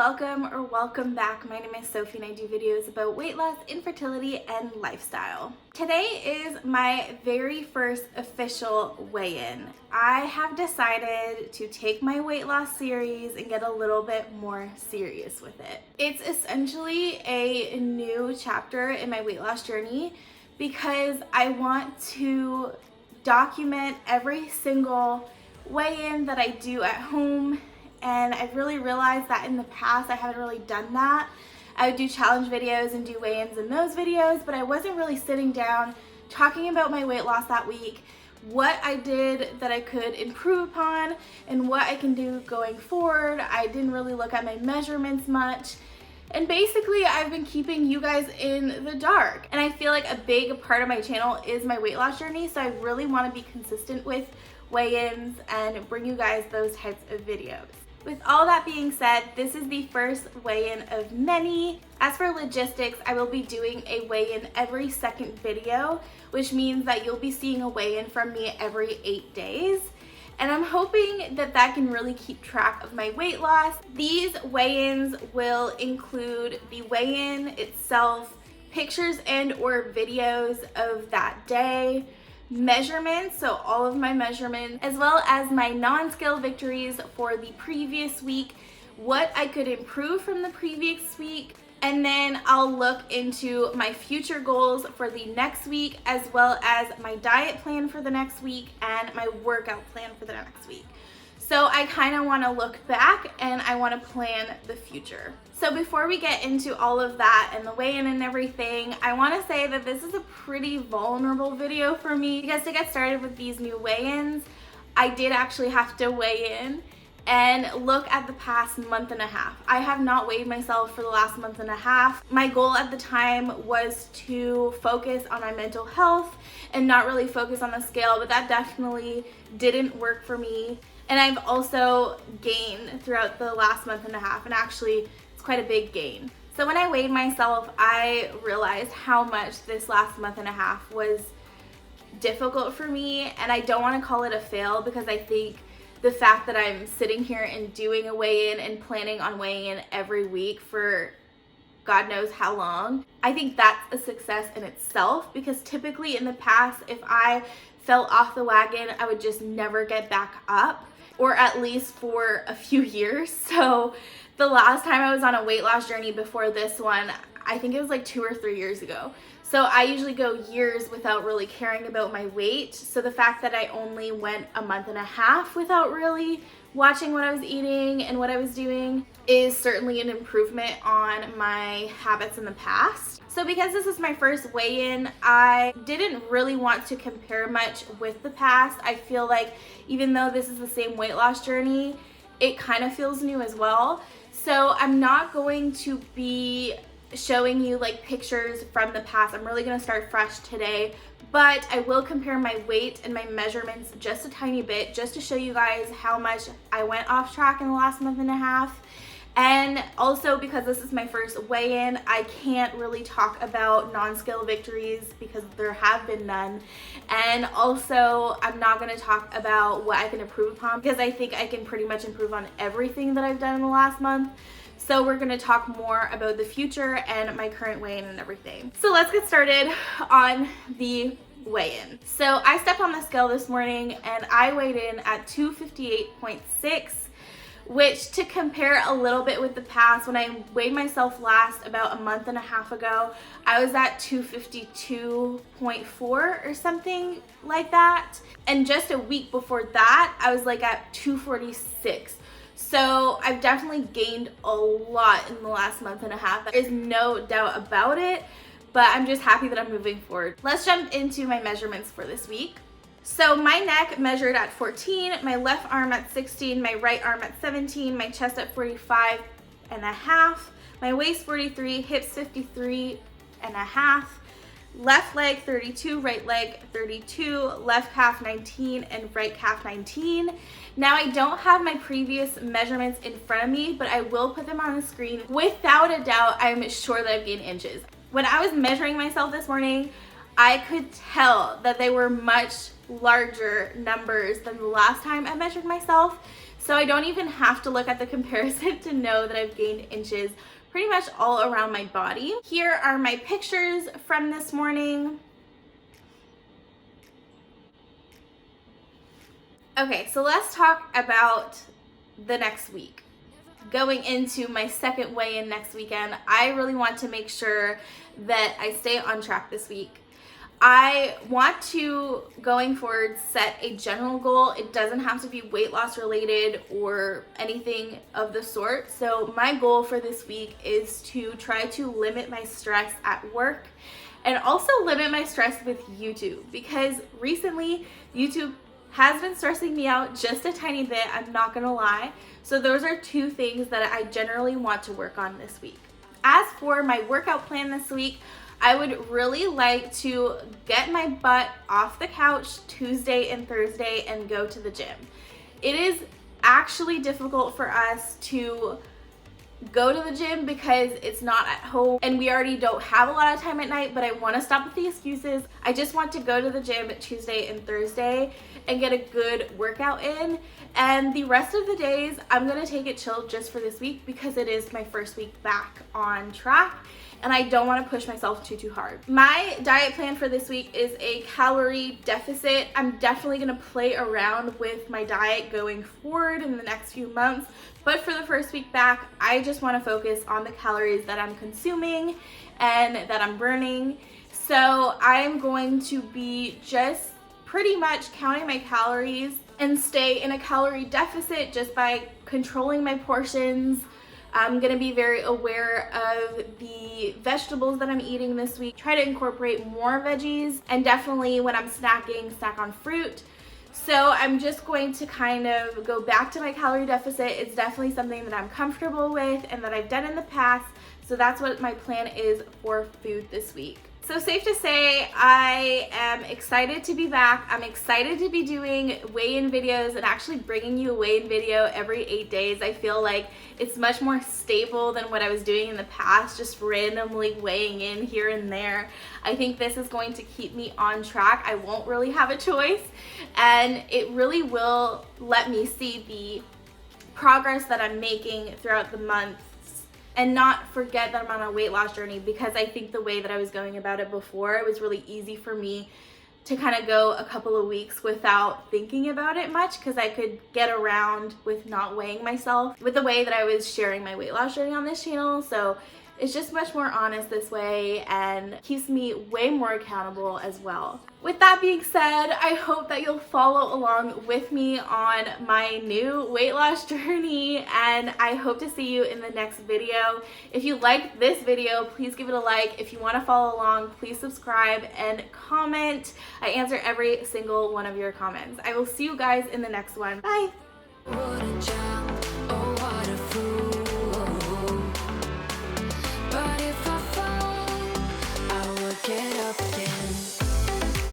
welcome or welcome back. My name is Sophie and I do videos about weight loss, infertility, and lifestyle. Today is my very first official weigh-in. I have decided to take my weight loss series and get a little bit more serious with it. It's essentially a new chapter in my weight loss journey because I want to document every single weigh-in that I do at home. And I've really realized that in the past I haven't really done that. I would do challenge videos and do weigh-ins in those videos, but I wasn't really sitting down talking about my weight loss that week, what I did that I could improve upon, and what I can do going forward. I didn't really look at my measurements much. And basically, I've been keeping you guys in the dark. And I feel like a big part of my channel is my weight loss journey, so I really want to be consistent with weigh-ins and bring you guys those types of videos. With all that being said, this is the first weigh-in of many. As for logistics, I will be doing a weigh-in every second video, which means that you'll be seeing a weigh-in from me every 8 days. And I'm hoping that that can really keep track of my weight loss. These weigh-ins will include the weigh-in itself, pictures and or videos of that day, measurements, so all of my measurements, as well as my non-scale victories for the previous week, what I could improve from the previous week, and then I'll look into my future goals for the next week, as well as my diet plan for the next week and my workout plan for the next week. So I kind of want to look back and I want to plan the future. So before we get into all of that and the weigh-in and everything, I want to say that this is a pretty vulnerable video for me because to get started with these new weigh-ins, I did actually have to weigh in and look at the past month and a half. I have not weighed myself for the last month and a half. My goal at the time was to focus on my mental health and not really focus on the scale, but that definitely didn't work for me. And I've also gained throughout the last month and a half, and actually it's quite a big gain. So when I weighed myself, I realized how much this last month and a half was difficult for me, and I don't want to call it a fail because I think the fact that I'm sitting here and doing a weigh-in and planning on weighing in every week for God knows how long, I think that's a success in itself, because typically in the past, if I fell off the wagon, I would just never get back up, or at least for a few years. So the last time I was on a weight loss journey before this one, I think it was like 2 or 3 years ago. So I usually go years without really caring about my weight. So the fact that I only went a month and a half without really watching what I was eating and what I was doing is certainly an improvement on my habits in the past. So because this is my first weigh-in, I didn't really want to compare much with the past. I feel like even though this is the same weight loss journey, it kind of feels new as well. So I'm not going to be showing you like pictures from the past. I'm really going to start fresh today, but I will compare my weight and my measurements just a tiny bit just to show you guys how much I went off track in the last month and a half. And also because this is my first weigh-in, I can't really talk about non-scale victories because there have been none. And also I'm not going to talk about what I can improve upon because I think I can pretty much improve on everything that I've done in the last month. So we're going to talk more about the future and my current weigh-in and everything. So let's get started on the weigh-in. So I stepped on the scale this morning and I weighed in at 258.6, which, to compare a little bit with the past, when I weighed myself last about a month and a half ago, I was at 252.4 or something like that. And just a week before that, I was like at 246. So I've definitely gained a lot in the last month and a half. There is no doubt about it, but I'm just happy that I'm moving forward. Let's jump into my measurements for this week. So my neck measured at 14, my left arm at 16, my right arm at 17, my chest at 45 and a half, my waist 43, hips 53 and a half, left leg 32, right leg 32, left calf 19, and right calf 19. Now I don't have my previous measurements in front of me, but I will put them on the screen. Without a doubt, I'm sure that I've gained inches. When I was measuring myself this morning, I could tell that they were much larger numbers than the last time I measured myself. So I don't even have to look at the comparison to know that I've gained inches pretty much all around my body. Here are my pictures from this morning. Okay, so let's talk about the next week. Going into my second weigh-in next weekend, I really want to make sure that I stay on track this week. I want to, going forward, set a general goal. It doesn't have to be weight loss related or anything of the sort. So my goal for this week is to try to limit my stress at work and also limit my stress with YouTube, because recently YouTube has been stressing me out just a tiny bit, I'm not gonna lie. So those are two things that I generally want to work on this week. As for my workout plan this week, I would really like to get my butt off the couch Tuesday and Thursday and go to the gym. It is actually difficult for us to go to the gym because it's not at home and we already don't have a lot of time at night, but I want to stop with the excuses. I just want to go to the gym Tuesday and Thursday and get a good workout in, and the rest of the days I'm gonna take it chill just for this week because it is my first week back on track and I don't want to push myself too hard. My diet plan for this week is a calorie deficit. I'm definitely going to play around with my diet going forward in the next few months, but for the first week back, I just want to focus on the calories that I'm consuming and that I'm burning. So I'm going to be just pretty much counting my calories and stay in a calorie deficit just by controlling my portions. I'm gonna be very aware of the vegetables that I'm eating this week. Try to incorporate more veggies, and definitely when I'm snacking, snack on fruit. So I'm just going to kind of go back to my calorie deficit. It's definitely something that I'm comfortable with and that I've done in the past. So that's what my plan is for food this week. So safe to say, I am excited to be back. I'm excited to be doing weigh-in videos and actually bringing you a weigh-in video every 8 days. I feel like it's much more stable than what I was doing in the past, just randomly weighing in here and there. I think this is going to keep me on track. I won't really have a choice, and it really will let me see the progress that I'm making throughout the month and not forget that I'm on a weight loss journey, because I think the way that I was going about it before, it was really easy for me to kind of go a couple of weeks without thinking about it much, because I could get around with not weighing myself with the way that I was sharing my weight loss journey on this channel. So it's just much more honest this way and keeps me way more accountable as well. With that being said, I hope that you'll follow along with me on my new weight loss journey, and I hope to see you in the next video. If you liked this video, please give it a like. If you want to follow along, please subscribe and comment. I answer every single one of your comments. I will see you guys in the next one. Bye!